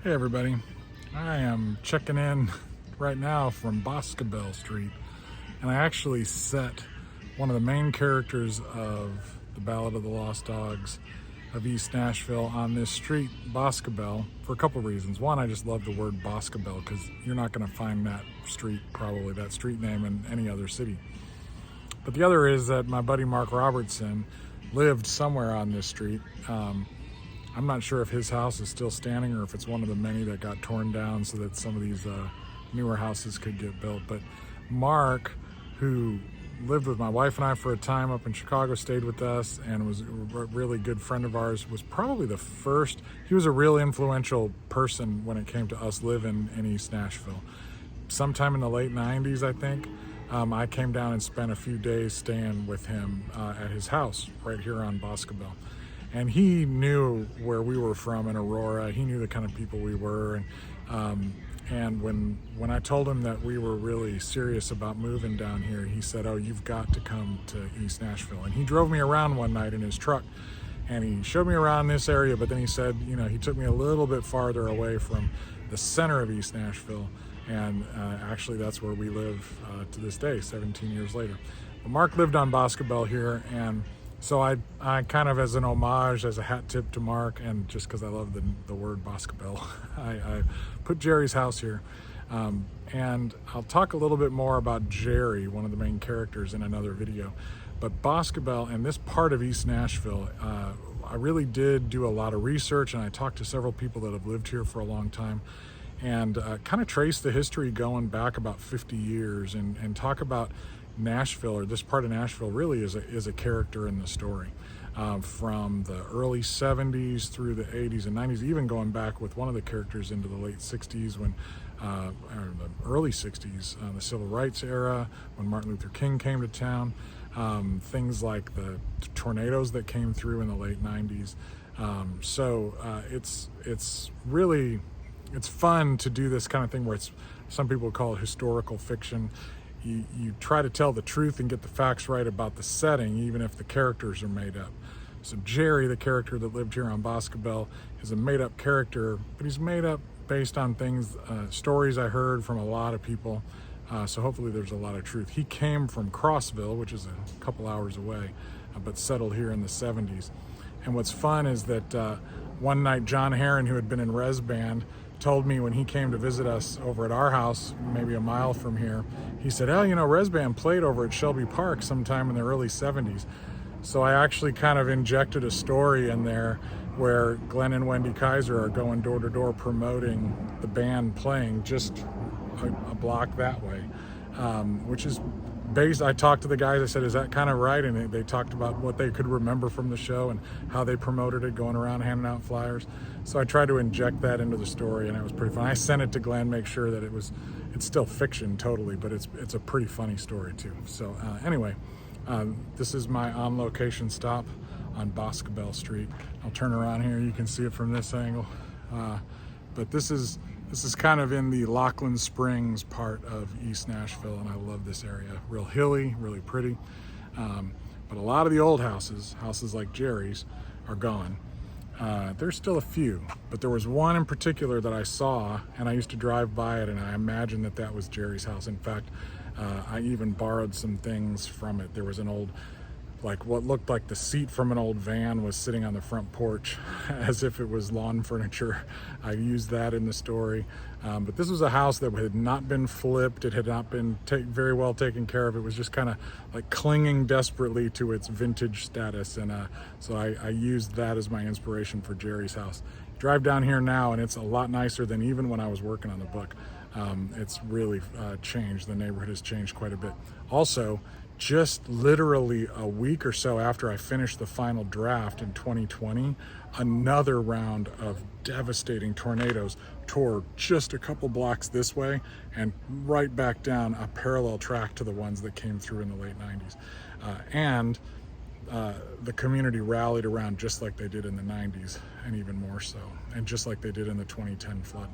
Hey everybody, I am checking in right now from Boscobel Street, and I actually set one of the main characters of the Ballad of the Lost Dogs of East Nashville on this street, Boscobel, for a couple reasons. One, I just love the word Boscobel because you're not going to find that street, probably that street name, in any other city. But the other is that my buddy Mark Robertson lived somewhere on this street. I'm not sure if his house is still standing or if it's one of the many that got torn down so that some of these newer houses could get built. But Mark, who lived with my wife and I for a time up in Chicago, stayed with us, and was a really good friend of ours, was probably the first. He was a real influential person when it came to us living in East Nashville. Sometime in the late 90s, I think, I came down and spent a few days staying with him at his house right here on Boscobel. And he knew where we were from in Aurora. He knew the kind of people we were. And when I told him that we were really serious about moving down here, he said, "Oh, you've got to come to East Nashville." And he drove me around one night in his truck, and he showed me around this area, but then he said, he took me a little bit farther away from the center of East Nashville. And actually, that's where we live to this day, 17 years later. But Mark lived on Boscobel here, and so I kind of, as an homage, as a hat tip to Mark, and just because I love the word Boscobel, I put Jerry's house here. And I'll talk a little bit more about Jerry, one of the main characters, in another video. But Boscobel and this part of East Nashville, I really did do a lot of research, and I talked to several people that have lived here for a long time, and kind of trace the history going back about 50 years and talk about Nashville, or this part of Nashville, really is a character in the story, from the early 70s through the 80s and 90s, even going back with one of the characters into the late 60s, or the early 60s, the civil rights era, when Martin Luther King came to town, things like the tornadoes that came through in the late 90s. It's really fun to do this kind of thing where some people call it historical fiction. You try to tell the truth and get the facts right about the setting, even if the characters are made up. So Jerry, the character that lived here on Boscobel, is a made-up character, but he's made up based on things, stories I heard from a lot of people. So hopefully there's a lot of truth. He came from Crossville, which is a couple hours away, but settled here in the 70s. And what's fun is that one night John Herron, who had been in Res Band, told me when he came to visit us over at our house, maybe a mile from here, he said, "Oh, Res Band played over at Shelby Park sometime in the early 70s. So I actually kind of injected a story in there where Glenn and Wendy Kaiser are going door to door promoting the band playing just a block that way, which is based. I talked to the guys, I said, "Is that kind of right?" And they talked about what they could remember from the show and how they promoted it, going around handing out flyers. So I tried to inject that into the story, and it was pretty fun. I sent it to Glenn, make sure that it's still fiction totally, but it's a pretty funny story too. So anyway, this is my on location stop on Boscobel Street. I'll turn around here, you can see it from this angle. But this is kind of in the Lachlan Springs part of East Nashville, and I love this area. Real hilly, really pretty. But a lot of the old houses like Jerry's, are gone. There's still a few, but there was one in particular that I saw, and I used to drive by it, and I imagined that was Jerry's house. In fact, I even borrowed some things from it. There was an old, like what looked like the seat from an old van was sitting on the front porch as if it was lawn furniture. I used that in the story. But this was a house that had not been flipped. It had not been very well taken care of. It was just kind of like clinging desperately to its vintage status. And so I used that as my inspiration for Jerry's house. Drive down here now, and it's a lot nicer than even when I was working on the book. It's really changed. The neighborhood has changed quite a bit. Also, just literally a week or so after I finished the final draft in 2020, another round of devastating tornadoes tore just a couple blocks this way and right back down a parallel track to the ones that came through in the late 90s. The community rallied around just like they did in the 90s, and even more so, and just like they did in the 2010 flood.